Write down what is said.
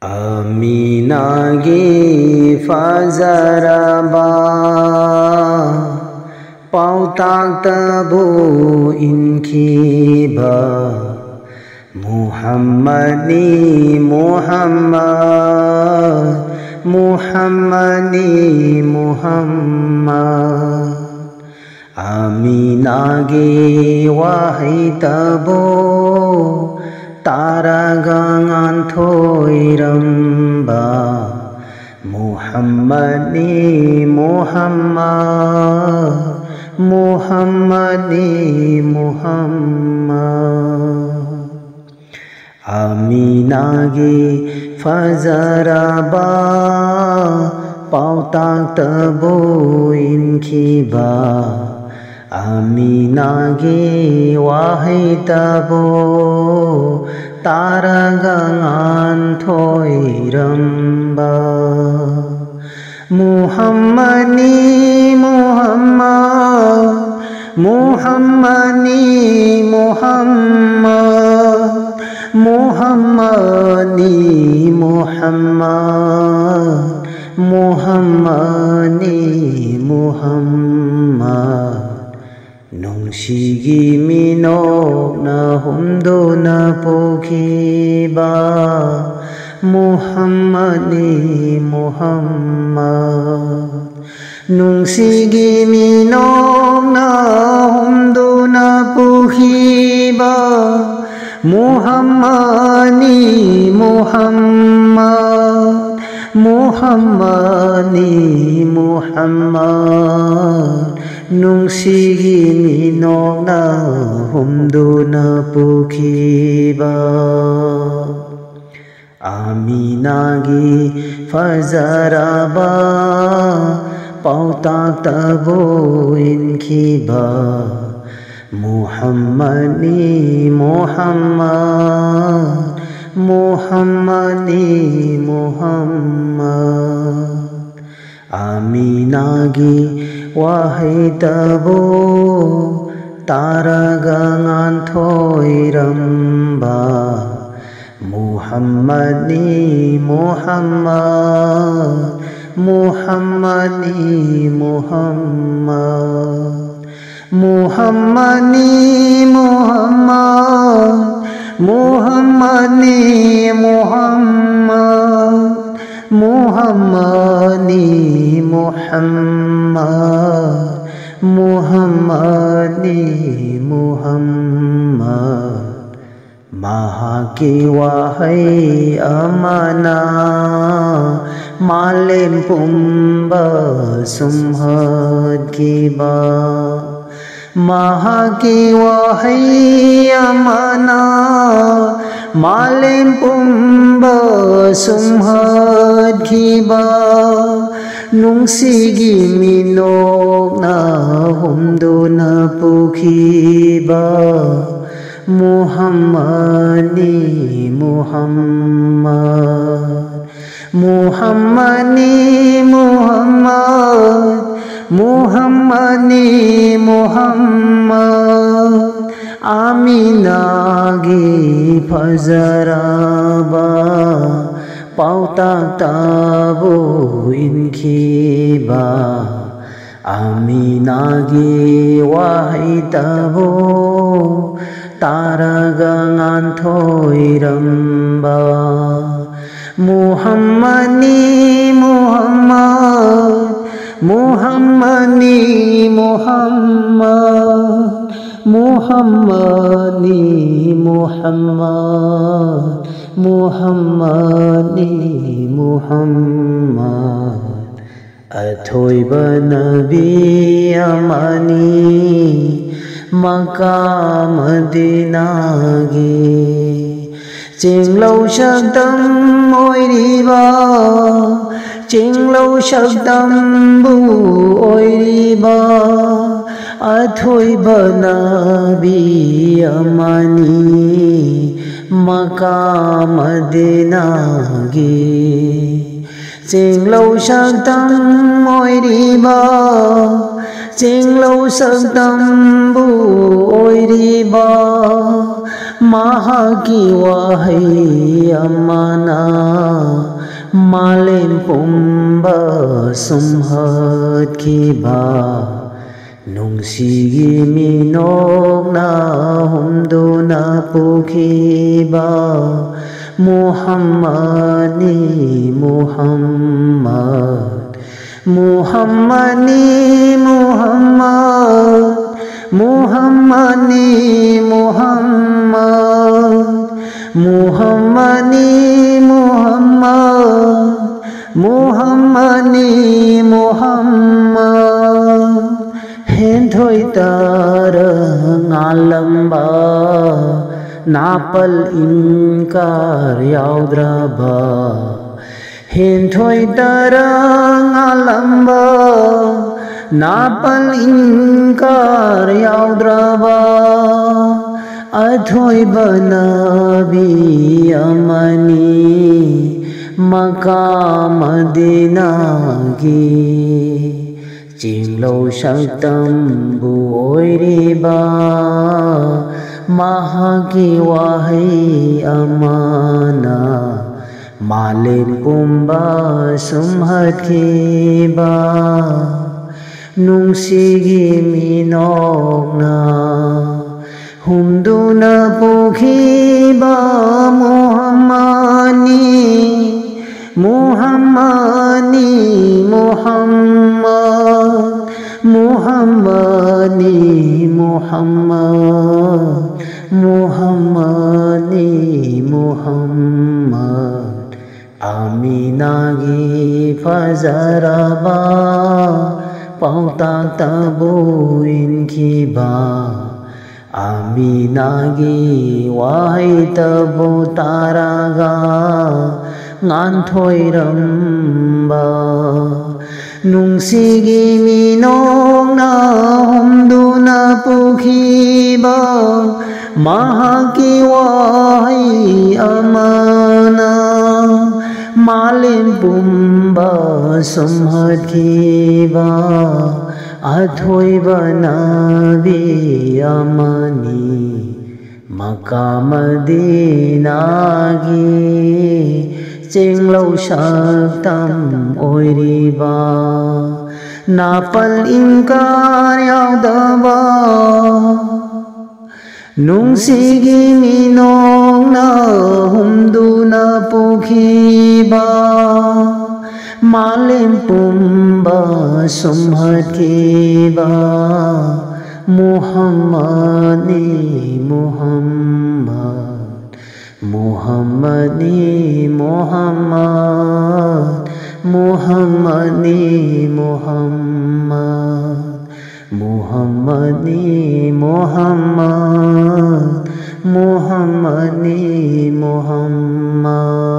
Aminagi fazaraba pautak tabu inkiba Muhammadi Muhammad Muhammadi Muhammad Aminagi wahai tabo Taragangan thoiramba Muhammadi Muhammad Muhammadi Muhammad Aminagi fazaraba pautak tabo inkiba Aminagi wahai tabo taragangan thoiramba Muhammadi Muhammad Muhammadi Muhammad Muhammadi Muhammad Muhammadi Muhammad Nungsigi minok na humdo na pokiba Muhammadi Muhammad Nungsigi minok na humdo na pokiba Muhammadi Muhammad Muhammadi Muhammad Nungsigi minok na humdo na pukiba Aminagi fazaraba pautak tabo inkiba Muhammadi Muhammad Muhammadi Muhammad Aminagi wahai tabo taragangan thoiramba Muhammadi Muhammad Muhammadi Muhammad Muhammadi Muhammad Muhammadi Muhammad Muhammadi Muhammad Muhammadi Muhammad Mahaki wahai amana Malim pumba sumhad kiba Mahaki wahai amana Malim pumba sumhad kiba Nungsigi minok na humdo na pukiba Muhammadi Muhammad Muhammadi Muhammad Muhammadi Muhammad Aminagi fazaraba pautak tabo inkiba Aminagi wahai tabo taragangan thoiramba Muhammadi Muhammad Muhammadi Muhammad Muhammadi Muhammad Muhammadi Muhammad Athoiba Nabi amani Makkah Madinagi Chinglo shakdam oiriba Chinglo shakdam bu oiriba Athoiba Nabi amani Makkah Madinagi Chinglo shakdam oiriba Chinglo shakdam bu oiriba Mahaki wahai amana Malin pumba sumhatkiba Nungsigi minok na humdo na pukiba Muhammadi Muhammad Muhammadi Muhammad Muhammadi Muhammad Muhammadi Muhammad Muhammadi Muhammad Hen thoi tarang alamba Napal inkar yaudraba Hen thoi tarang alamba Napal inkar yaudraba Athoi banabi amani Maka Madina gi Jinglo Shaktam bu oiriba Mahaki wahai amana Malin pumba sumhatkiba Nungsigi minok na Humduna pukhiba Muhammadi Muhammadi Muhammad Muhammadi Muhammad Muhammadi Muhammad Aminagi fazaraba Pautak tabuin kiba Aminagi wahai tabu taraga Ngan thoi ramba Nungsigi minok na humdu na pukhiba Mahaki wahai amana Malin pumba sumhatkiba Athoi banabi amani Maka Madina gi Jinglo Shaktam oiriba Napal inkar yaudaba Nungsigi minok na humdu na pukhiba Malin pumba sumhatkiba Muhammadi Muhammad Muhammadi Muhammad Muhammadi Muhammad Muhammadi Muhammad Muhammadi Muhammad